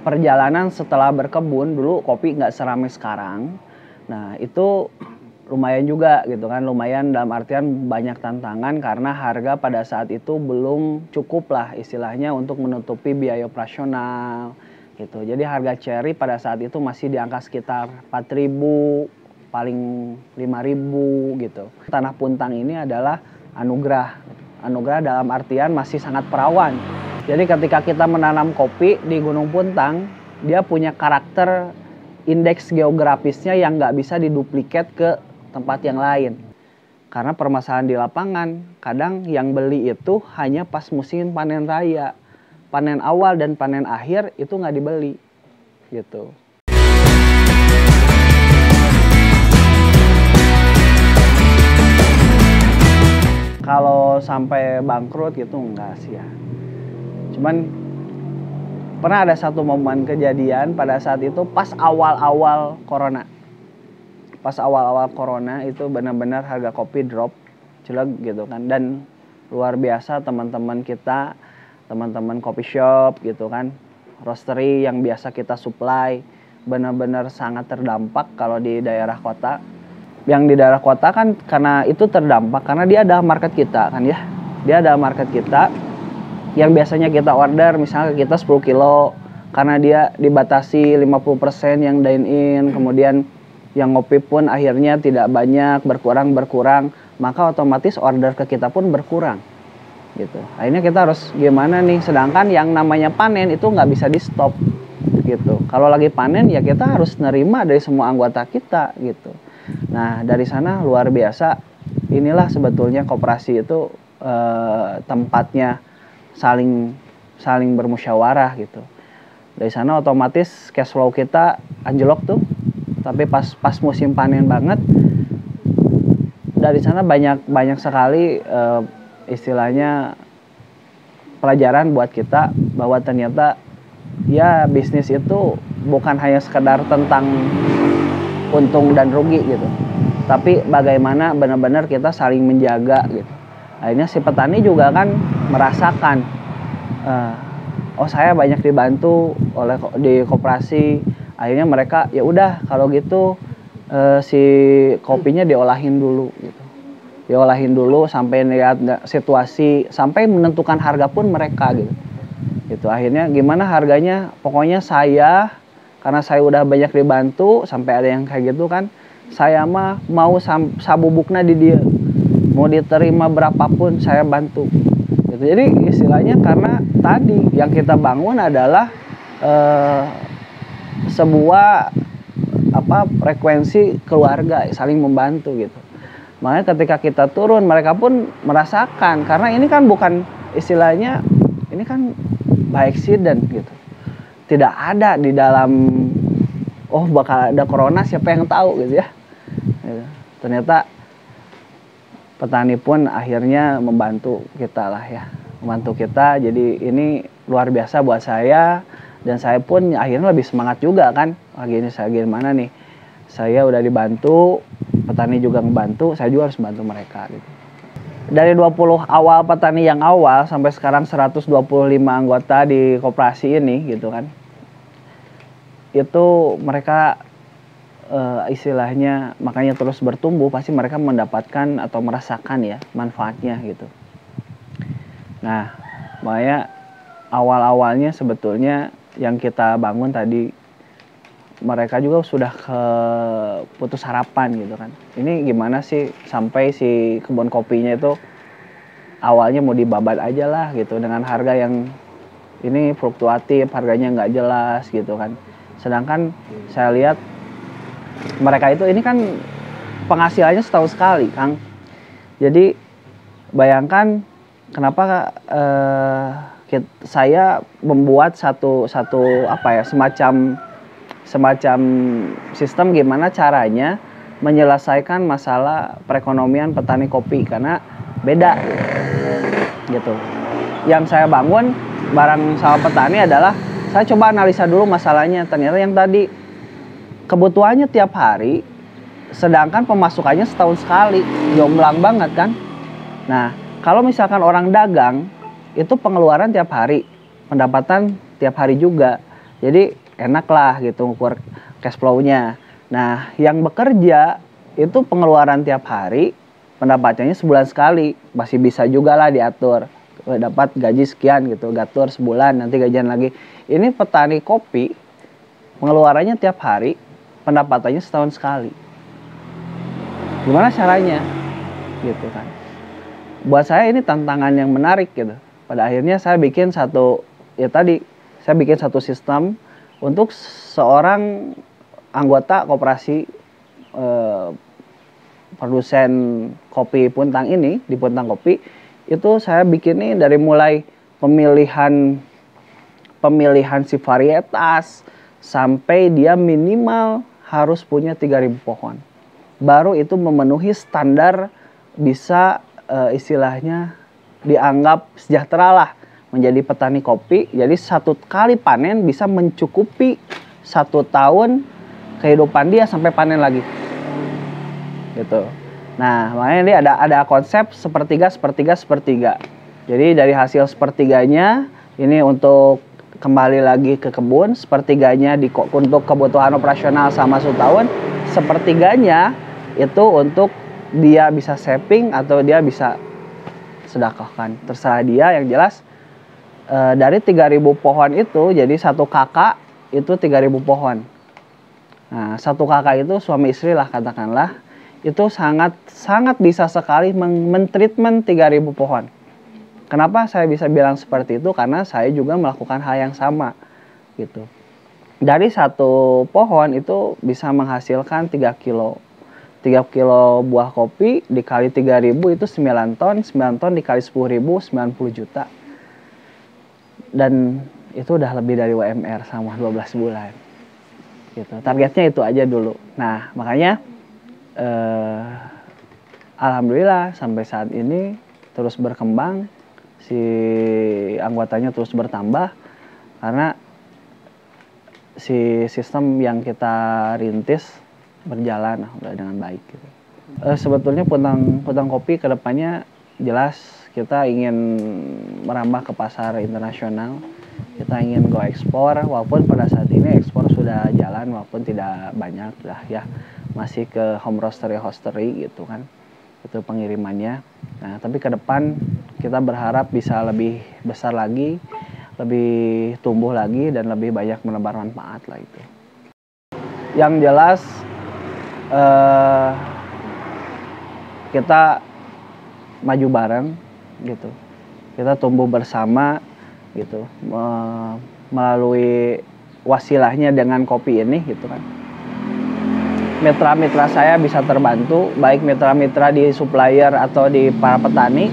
Perjalanan setelah berkebun, dulu kopi nggak seramai sekarang. Nah, itu lumayan juga gitu kan, lumayan dalam artian banyak tantangan karena harga pada saat itu belum cukup lah istilahnya untuk menutupi biaya operasional gitu. Jadi harga cherry pada saat itu masih di angka sekitar 4.000, paling 5.000 gitu. Tanah Puntang ini adalah anugerah. Anugerah dalam artian masih sangat perawan. Jadi ketika kita menanam kopi di Gunung Puntang, dia punya karakter indeks geografisnya yang nggak bisa diduplikat ke tempat yang lain. Karena permasalahan di lapangan, kadang yang beli itu hanya pas musim panen raya. Panen awal dan panen akhir itu nggak dibeli, gitu. Kalau sampai bangkrut gitu enggak sih ya. Cuman pernah ada satu momen kejadian pada saat itu pas awal-awal corona. Pas awal-awal corona itu benar-benar harga kopi drop jelag gitu kan. Dan luar biasa teman-teman kita, teman-teman coffee shop gitu kan, roastery yang biasa kita supply benar-benar sangat terdampak kalau di daerah kota. Yang di daerah kota kan karena itu terdampak karena dia ada market kita kan ya. Dia ada market kita yang biasanya kita order misalnya kita 10 kilo karena dia dibatasi 50% yang dine in, kemudian yang ngopi pun akhirnya tidak banyak, berkurang, maka otomatis order ke kita pun berkurang gitu. Akhirnya kita harus gimana nih, sedangkan yang namanya panen itu nggak bisa di stop gitu. Kalau lagi panen ya kita harus nerima dari semua anggota kita gitu. Nah dari sana luar biasa, inilah sebetulnya koperasi itu tempatnya saling bermusyawarah gitu. Dari sana otomatis cash flow kita anjlok tuh. Tapi pas musim panen banget, dari sana banyak sekali istilahnya pelajaran buat kita bahwa ternyata ya bisnis itu bukan hanya sekedar tentang untung dan rugi gitu. Tapi bagaimana benar-benar kita saling menjaga gitu. Akhirnya si petani juga kan merasakan, oh saya banyak dibantu oleh di koperasi. Akhirnya mereka ya udah kalau gitu si kopinya diolahin dulu gitu. Diolahin dulu sampai lihat situasi, sampai menentukan harga pun mereka gitu. Gitu. Akhirnya gimana harganya? Pokoknya saya karena saya udah banyak dibantu sampai ada yang kayak gitu kan. Saya mah mau sabubukna di dia. Mau diterima berapapun saya bantu gitu. Jadi istilahnya karena tadi yang kita bangun adalah sebuah frekuensi keluarga saling membantu gitu. Makanya ketika kita turun mereka pun merasakan karena ini kan bukan istilahnya ini kan by accident gitu. Tidak ada di dalam bakal ada corona siapa yang tahu gitu ya. Gitu. Ternyata petani pun akhirnya membantu kita lah ya, membantu kita. Jadi ini luar biasa buat saya dan saya pun akhirnya lebih semangat juga kan. Lagi ini saya gimana nih, saya udah dibantu, petani juga ngebantu, saya juga harus bantu mereka gitu. Dari 20 awal petani yang awal sampai sekarang 125 anggota di koperasi ini gitu kan. Itu mereka istilahnya makanya terus bertumbuh, pasti mereka mendapatkan atau merasakan ya manfaatnya gitu. Nah makanya awal-awalnya sebetulnya yang kita bangun tadi mereka juga sudah putus harapan gitu kan. Ini gimana sih sampai si kebun kopinya itu awalnya mau dibabat aja lah gitu dengan harga yang ini fluktuatif, harganya nggak jelas gitu kan. Sedangkan saya lihat mereka itu ini kan penghasilannya setahun sekali, Kang. Jadi bayangkan kenapa saya membuat satu semacam sistem gimana caranya menyelesaikan masalah perekonomian petani kopi karena beda gitu. Yang saya bangun bareng sama petani adalah saya coba analisa dulu masalahnya. Ternyata yang tadi kebutuhannya tiap hari, sedangkan pemasukannya setahun sekali, jomplang banget kan. Nah, kalau misalkan orang dagang, itu pengeluaran tiap hari, pendapatan tiap hari juga. Jadi enak lah gitu ngukur cash flow-nya. Nah, yang bekerja itu pengeluaran tiap hari, pendapatannya sebulan sekali. Masih bisa juga lah diatur. Dapat gaji sekian gitu, gatur sebulan, nanti gajian lagi. Ini petani kopi, pengeluarannya tiap hari, pendapatannya setahun sekali. Gimana caranya? Gitu kan. Buat saya ini tantangan yang menarik gitu. Pada akhirnya saya bikin satu sistem untuk seorang anggota koperasi produsen kopi Puntang ini, di Puntang Kopi, itu saya bikin ini dari mulai pemilihan si varietas sampai dia minimal harus punya 3.000 pohon. Baru itu memenuhi standar bisa istilahnya dianggap sejahtera lah menjadi petani kopi. Jadi satu kali panen bisa mencukupi 1 tahun kehidupan dia sampai panen lagi gitu. Nah, makanya ini ada konsep sepertiga. Jadi dari hasil sepertiganya ini untuk kembali lagi ke kebun, sepertiganya untuk kebutuhan operasional sama 1 tahun, sepertiganya itu untuk dia bisa saving atau dia bisa sedekahkan, terserah dia. Yang jelas dari 3.000 pohon itu jadi 1 kakak itu 3.000 pohon. Nah, 1 kakak itu suami istri lah katakanlah, itu sangat bisa sekali mentreatment 3.000 pohon. Kenapa saya bisa bilang seperti itu? Karena saya juga melakukan hal yang sama gitu. Dari 1 pohon itu bisa menghasilkan 3 kilo. 3 kilo buah kopi dikali 3.000 itu 9 ton, 9 ton dikali 10.000, 90 juta. Dan itu udah lebih dari UMR sama 12 bulan. Gitu. Targetnya itu aja dulu. Nah, makanya alhamdulillah sampai saat ini terus berkembang, si anggotanya terus bertambah karena si sistem yang kita rintis berjalan udah dengan baik gitu. Sebetulnya Puntang Kopi kedepannya jelas kita ingin merambah ke pasar internasional, kita ingin go ekspor, walaupun pada saat ini ekspor sudah jalan walaupun tidak banyak lah ya, masih ke home roastery gitu kan, itu pengirimannya. Nah, tapi ke depan kita berharap bisa lebih besar lagi, lebih tumbuh lagi, dan lebih banyak menebar manfaat lah itu. Yang jelas kita maju bareng gitu, kita tumbuh bersama gitu, melalui wasilahnya dengan kopi ini gitu kan. Mitra-mitra saya bisa terbantu, baik mitra-mitra di supplier atau di para petani,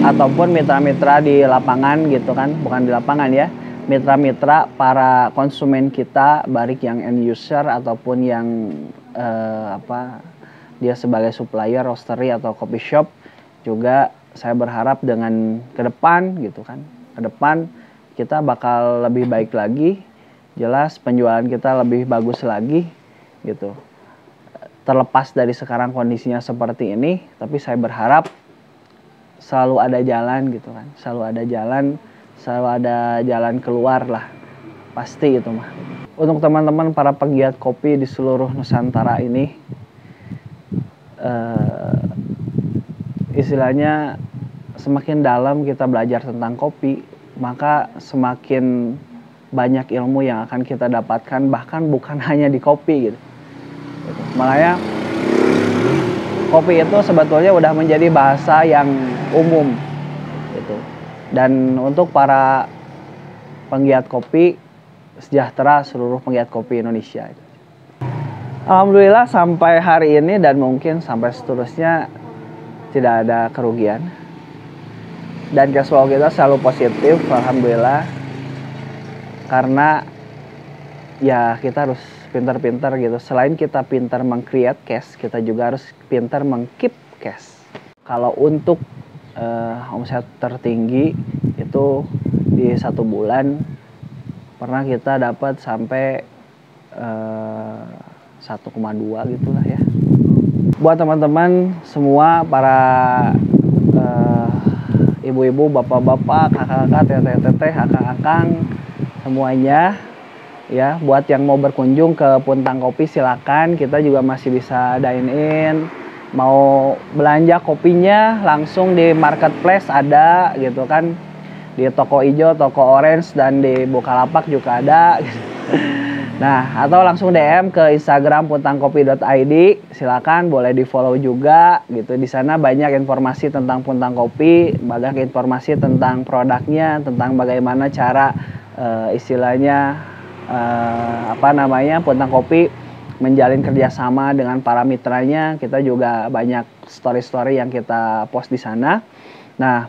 ataupun mitra-mitra di lapangan gitu kan, bukan di lapangan ya, mitra-mitra para konsumen kita, baik yang end user ataupun yang dia sebagai supplier, roastery atau coffee shop. Juga saya berharap dengan ke depan gitu kan, ke depan kita bakal lebih baik lagi, jelas penjualan kita lebih bagus lagi gitu. Terlepas dari sekarang kondisinya seperti ini, tapi saya berharap selalu ada jalan gitu kan, selalu ada jalan keluar lah, pasti itu mah. Untuk teman-teman para pegiat kopi di seluruh Nusantara ini, istilahnya semakin dalam kita belajar tentang kopi, maka semakin banyak ilmu yang akan kita dapatkan, bahkan bukan hanya di kopi gitu. Makanya kopi itu sebetulnya udah menjadi bahasa yang umum gitu. Dan untuk para penggiat kopi, sejahtera seluruh penggiat kopi Indonesia. Alhamdulillah sampai hari ini dan mungkin sampai seterusnya tidak ada kerugian. Dan cash flow kita selalu positif, alhamdulillah. Karena ya kita harus pintar-pintar gitu. Selain kita pintar meng-create cash, kita juga harus pintar meng-keep cash. Kalau untuk omset tertinggi itu di 1 bulan pernah kita dapat sampai 1,2 gitulah ya. Buat teman-teman semua, para ibu-ibu, bapak-bapak, kakak-kakak, teteh-teteh, akang-akang, semuanya, Ya, buat yang mau berkunjung ke Puntang Kopi silakan, kita juga masih bisa dine in. Mau belanja kopinya langsung di marketplace ada gitu kan. Di toko ijo, toko orange, dan di Bukalapak juga ada. Nah, atau langsung DM ke Instagram puntangkopi.id. Silakan boleh di-follow juga gitu. Di sana banyak informasi tentang Puntang Kopi, banyak informasi tentang produknya, tentang bagaimana cara istilahnya Puntang Kopi menjalin kerjasama dengan para mitranya. Kita juga banyak story-story yang kita post di sana. Nah,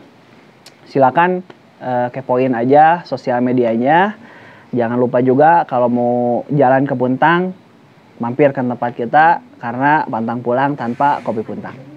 silakan kepoin aja sosial medianya. Jangan lupa juga kalau mau jalan ke Puntang, mampir ke tempat kita karena pantang pulang tanpa kopi Puntang.